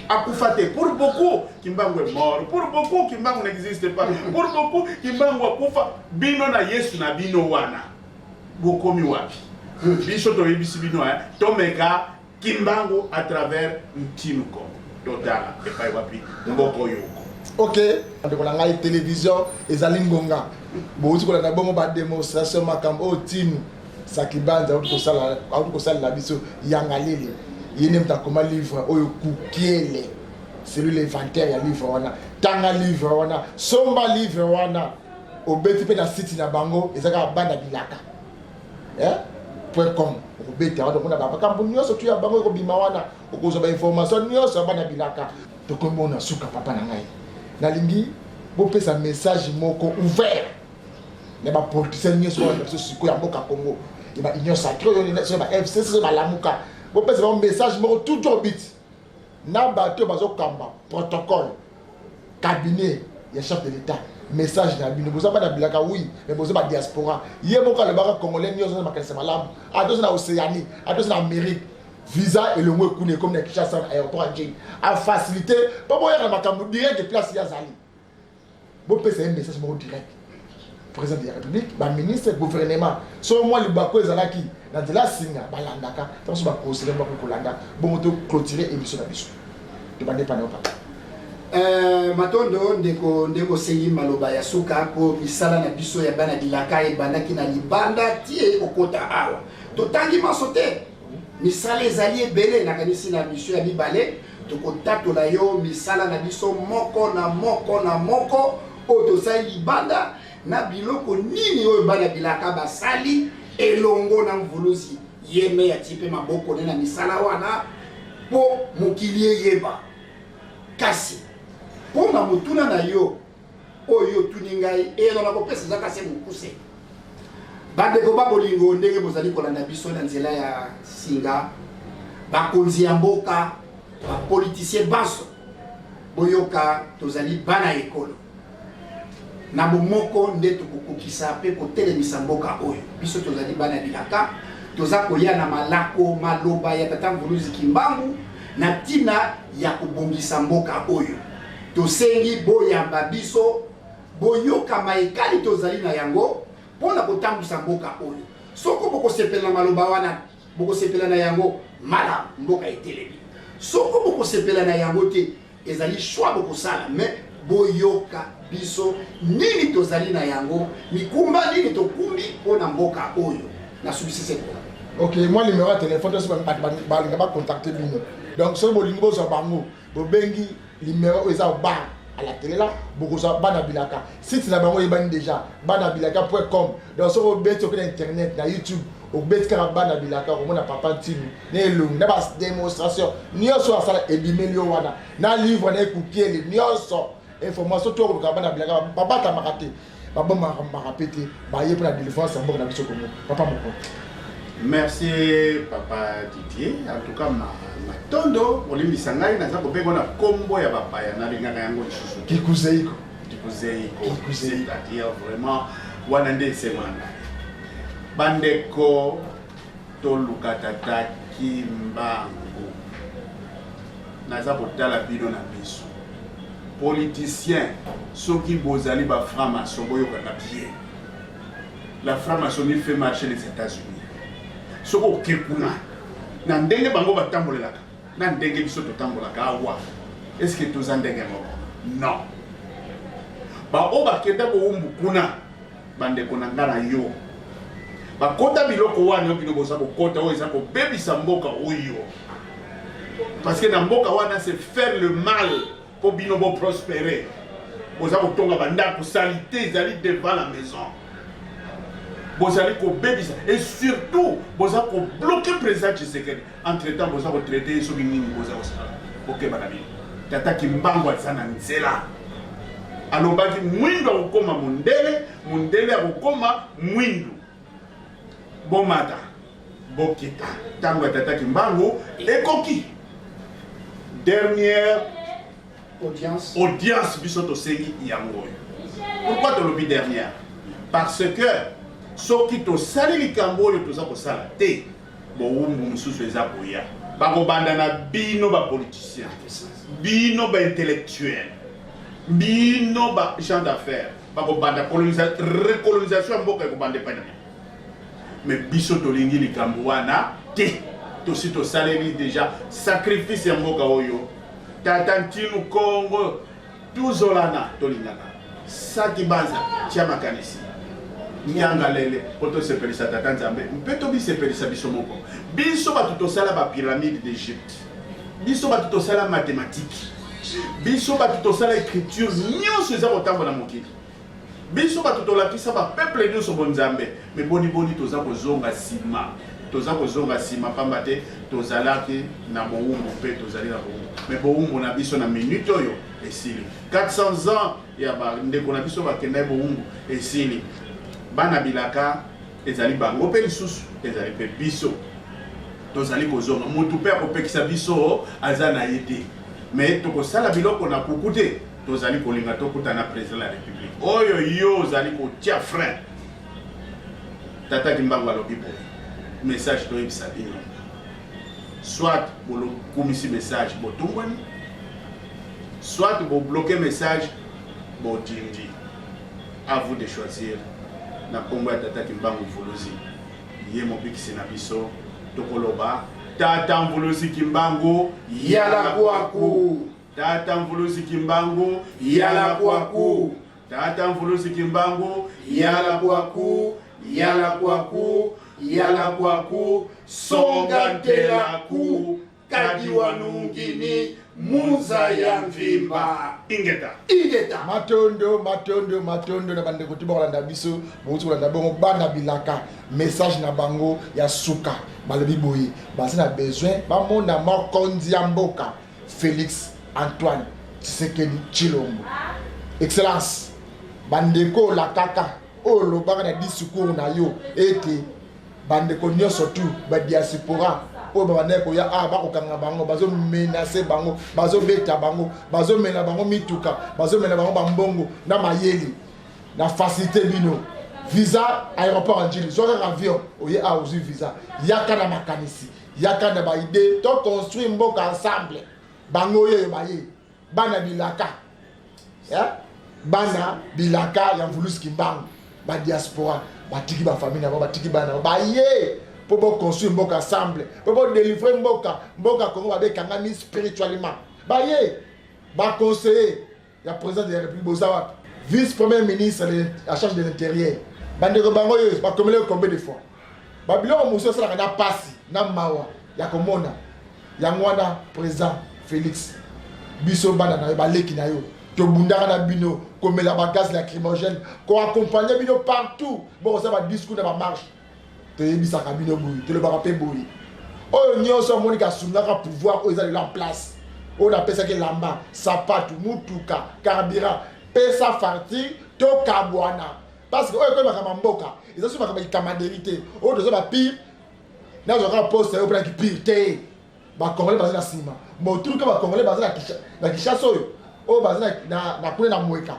Akufate pour beaucoup kimbango est mort, pour beaucoup kimbango n'existe pas, pour beaucoup kimbango akufa bino na Yesu na bino wana. Bokomi wapi. Biso to yebisi bino tomeka kimbango à travers Ntinuko. Totala epai wapi mboko yoko. Ok, on a une télévision et Zalingonga. Bon, on a une bonne démonstration makambo Tinu Sakibanda auto sala la biso yangalele. Yene mtakoma livre oyo kukiele. C'est lui l'inventaire ya livre wana. Tanga livre wana, somba livre wana. Obeti pe na site na bango ezaka banda bilaka. .com obeti wana kuna baba kambo nyoso tu ya bango ko bima wana. Okozo ba information nyoso banda bilaka. Tokomona suka papa na ngai. Nalingi bopesa message moko ouvert les politiciens nyoso wana siko ya mboka Congo et ba union sacrée sur ba FCC ba lamuka bopesa un message moko toujours bit na bato bazo kamba protocole cabinet ya chef de l'état message na bino boza ba bilaka oui mais boza ba diaspora ye moko le baka congolais nyoso na kalisa malamu adozo na Océanie adozo na Amérique visa et le mot kune comme na Kinshasa aéroport Njili a facilité pas boya na makambo direct de place ya zali bo pesa un message mo direct président de la République ba ministre gouvernement so moi le bako ezalaki na de la singa balandaka tant so ba conseiller ba ko landa bo moto clôturer émission na biso to ba dépendre pas matondo ndeko sengi maloba ya suka ko misala na biso ya bana dilaka e bandaki na libanda tie okota awa to tangi masote misala ezali ebele na kanisi na biso ya mibale tokotatola yo misala na biso moko na moko otosali libanda na biloko nini oyo bana bilaka basali elongo na mvuluzi yeme ya tipe maboko na misala wana po mokili yeba kasi po na mutuna na yo oyo tuningai elo na kopesa zaka se mukuse bandeko babolingo ndenge bozali kolanda biso na nzela ya singa bakonzi ya mboka bapolitisien baso boyoka tozali bana ekolo na bomoko nde tokokokisa pe kotelemisa mboka oyo biso tozali bana bilaka toza koya na malako maloba ya tata mvuluzi kimbangu na tina ya kobongisa mboka oyo tosengi boyamba biso boyoka maekali tozali na yango pona kotambusa mboka oyo soko bokosepela maloba wana bokosepela na yango mala mboka etelemi soko bokosepela na yango te ezali choix bokosala mais boyoka biso nini tozali na yango mikumba nini tokumbi pona mboka oyo na subsiste ko. Ok, moi le numéro de téléphone balinga ba contacter bino. Donc so bolingo so bango bobengi numéro eza ba à la télé là bokoza bana bilaka site na bango yebani déjà banabilaka.com donc so obeti sur internet na YouTube obeti kaka bana bilaka komona papa Ntinu na elongi na ba démonstration nyonso asala ebimeli wana na livre na ekukieli nyonso information to ko bana bilaka papa tamaka te baboma marapete ba ye pour la délivrance mboka na biso Congo papa moko. Merci papa Didier. En tout cas matondo olimbisa ngai naza kobenga na kombo ya bapaya na lingana yango lisusu kikuzeiko c'est-à-dire vraiment wana nde semana bandeko toluka tata kimbangu naza kotala bino na biso politicien soki bozali ba franc-maçon boyoka na bien la franc-maçonnerie fait marcher les États-Unis soko okekuna na ndenge bango batambolelaka na ndenge biso totambolaka awa est-ce que toza ndenge moko non baoyo bakenda bowumbu kuna bandeko na nga na yo bakota biloko wana yo bino boza kokota oyo eza kobebisa mboka oyo parce que na mboka wana c'est faire le mal po bino bo prospérer boza kotonga bandako salité ezali devant la maison bozali kobebisa et surtout boza kobloquer président Tshisekedi entre temps boza kotraiter soki nini boza kosala bokeba na bino tata Kimbangu aza na nzela alobaki mwindu akokoma mundele akokoma mwindu bomata bokita ntango ya tata Kimbangu ekoki dernière audience biso tosengi yango oyo pourquoi tolobi dernière parce que soki tosali likambo oyo toza kosala te bowumbu mosusu eza koya bakobanda na bino bapoliticien bino baintellectuel bino ba gens d'affaires bakobanda recolonisation ya mboka ekobanda epai na bino mais biso tolingi likambo wana te tosi tosaleli déjà sacrifice ya mboka oyo tata ntinu kongo tuzolana tolingana saki banza tia makanisi nyanga lele po tosepelisa tata nzambe mpe tobisepelisa biso moko biso bato tosala bapyramide d'Égypte biso bato tosala mathématique biso bato tosala écriture nyonso eza kotambola mokili biso bato tolakisa bapeuple nyonso bonzambe me boniboni toza kozonga nsima pamba te tozalaki na bowumbu mpe tozali na bowumbu me bowumbu na biso na minute oyo esili 400 ans ya bandeko na biso bakenda bowumbu esili bana bilaka ezali bango mpe lisusu ezali mpe biso tozali kozonga motu mpe akopekisa biso aza na ye te me tokosala biloko na kuku te tozali kolinga tokuta na président la république oyo yo ozali kotia frein tata Kimbangu alobi boye message toyebisa bino soit bolokumisi message botungwani soit bobloquer message botindi à vous de choisir na Kongo ya tata Kimbangu Mvuluzi ye mobikisi na biso tokoloba tata Mvuluzi Kimbangu yala kwaku tata Mvuluzi Kimbangu yala kwaku tata Mvuluzi Kimbangu yala kwaku yala kwaku yala kwaku songatela ku kadiwa nungini muza ya mvimba ingeta matondo na bandeko ti bakolanda biso bouti kolanda bongo bana bilaka message na bango ya suka balobi boye baza na besoin bamona mokonzi ya mboka Félix Antoine Tshisekedi Tshilombo excellence bandeko la kaka oyo lobaka na discours na yo ete bandeko nyonso tu badiaspora oyo babandaki koya bakokanga bango bazomenase bango bazobeta bango bazomela bango mituka bazomela bango bambongo na mayeli na facilité bino visa aéroport en Djili soki kaka avion oye ozwi visa yaka na makanisi yaka na baide to construire mboka ensemble bango oyo baye bana bilaka bana bilaka ya Mvuluzi Kimbangu badiaspora batiki bafamille na bango batiki bana baye pour construire mboka ensemble pour délivrer mboka Congo babekangami spirituellement baye baconseiller ya président de la République boza vice-premier ministre à charge de l'intérieur bandeko bango yo bakomele combien de fois babiloko mosusu esalaka na pasi na mawa ya komona yango wana président Félix biso bana na yo baleki na yo tobundaka na bino komela bagaz lacrymogène koaccompagne bino partout bokosala badiscours na bamarche toyebisaka bino boye tolobaka mpe boye oyo nyonso omoni kasungaka pouvoir oyo ezali en place oyo napesaki lamba sapatu mutuka carburant pesa farti tokabwana parce que oyo ekoyi makambo ya mboka eza so makambo ya kikamaderi te oyo toza bapire nazwaka poste oyo mpena kipire te bakongole baza na nsima moturuka bakongole baza na Kinshasa oyo baza na kuna na Mweka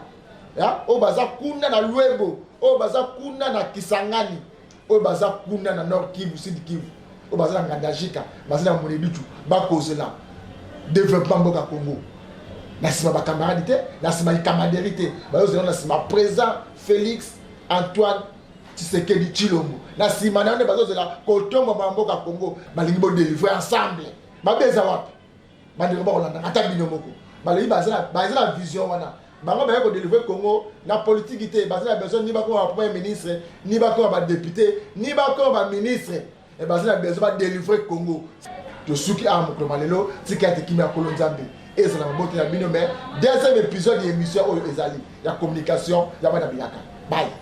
oyo baza kuna na Lwebo oyo baza kuna na Kisangani oyo baza kuna na Nord Kivu Sud Kivu oyo baza na Ngandajika baza na Monebitu bakozela développement mboka Congo na nsima bakamaradi te na nsima likamaderi te bazozela na nsima président Félix Antoine Tshisekedi Tshilombo na sima na bazo zela kotomba mamboka Congo balingi bo délivrer ensemble babeza wapi bandeko ba kolanda ata bino moko balingi bazela vision wana bango ba ko délivrer Congo na politique té bazela besoin ni ba ko premier ministre ni ba ko ba député ni ba ko ba ministre et bazela besoin ba délivrer Congo to suki a mokolo malelo tikati kimia kolonzambe et ça la botte ya bino mais deuxième épisode de l'émission ezali ya communication ya bana bilaka bye.